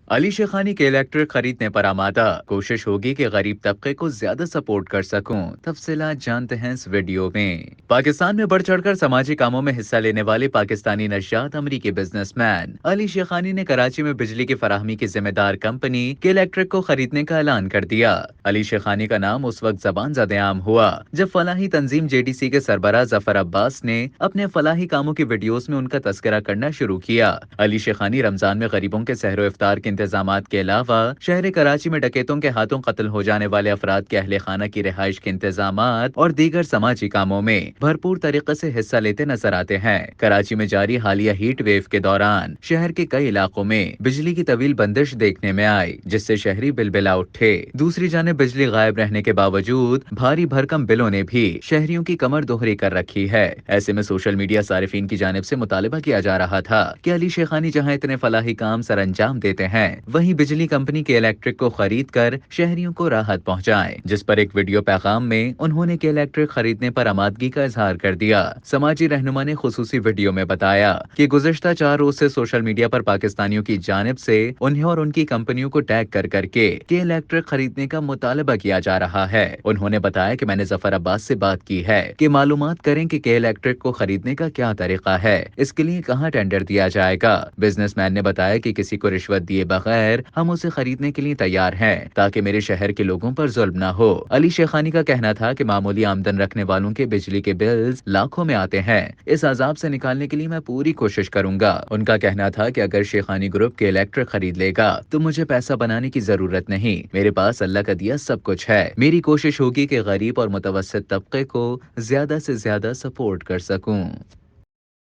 علی شیخانی کے الیکٹرک خریدنے پر آمادہ، کوشش ہوگی کہ غریب طبقے کو زیادہ سپورٹ کر سکوں۔ تفصیلات جانتے ہیں اس ویڈیو میں۔ پاکستان میں بڑھ چڑھ کر سماجی کاموں میں حصہ لینے والے پاکستانی نژاد امریکی بزنس مین علی شیخانی نے کراچی میں بجلی کی فراہمی کی ذمہ دار کمپنی کے الیکٹرک کو خریدنے کا اعلان کر دیا۔ علی شیخانی کا نام اس وقت زبان زد عام ہوا جب فلاحی تنظیم JDC کے سربراہ ظفر عباس نے اپنے فلاحی کاموں کی ویڈیوز میں ان کا تذکرہ کرنا شروع کیا۔ علی شیخانی رمضان میں غریبوں کے سحر و افطار کے انتظامات کے علاوہ شہر کراچی میں ڈکیتوں کے ہاتھوں قتل ہو جانے والے افراد کے اہل خانہ کی رہائش کے انتظامات اور دیگر سماجی کاموں میں بھرپور طریقے سے حصہ لیتے نظر آتے ہیں۔ کراچی میں جاری حالیہ ہیٹ ویو کے دوران شہر کے کئی علاقوں میں بجلی کی طویل بندش دیکھنے میں آئی، جس سے شہری بلبلا اٹھے۔ دوسری جانب بجلی غائب رہنے کے باوجود بھاری بھرکم بلوں نے بھی شہریوں کی کمر دوہری کر رکھی ہے۔ ایسے میں سوشل میڈیا صارفین کی جانب سے مطالبہ کیا جا رہا تھا کہ علی شیخانی جہاں اتنے فلاحی کام سر انجام دیتے ہیں، وہیں بجلی کمپنی کے الیکٹرک کو خرید کر شہریوں کو راحت پہنچائیں، جس پر ایک ویڈیو پیغام میں انہوں نے کہ الیکٹرک خریدنے پر آمادگی کا اظہار کر دیا۔ سماجی رہنما نے خصوصی ویڈیو میں بتایا کہ گزشتہ 4 روز سے سوشل میڈیا پر پاکستانیوں کی جانب سے انہیں اور ان کی کمپنیوں کو ٹیگ کر کے الیکٹرک خریدنے کا مطالبہ کیا جا رہا ہے۔ انہوں نے بتایا کہ میں نے ظفر عباس سے بات کی ہے کہ معلومات کریں کہ الیکٹرک کو خریدنے کا کیا طریقہ ہے، اس کے لیے کہاں ٹینڈر دیا جائے گا۔ بزنس مین نے بتایا کہ کسی کو رشوت دیے بغیر ہم اسے خریدنے کے لیے تیار ہیں تاکہ میرے شہر کے لوگوں پر ظلم نہ ہو۔ علی شیخانی کا کہنا تھا کہ معمولی آمدن رکھنے والوں کے بجلی کے بلز لاکھوں میں آتے ہیں، اس عذاب سے نکالنے کے لیے میں پوری کوشش کروں گا۔ ان کا کہنا تھا کہ اگر شیخانی گروپ کے الیکٹرک خرید لے گا تو مجھے پیسہ بنانے کی ضرورت نہیں، میرے پاس اللہ کا دیا سب کچھ ہے۔ میری کوشش ہوگی کہ غریب اور متوسط طبقے کو زیادہ سے زیادہ سپورٹ کر سکوں۔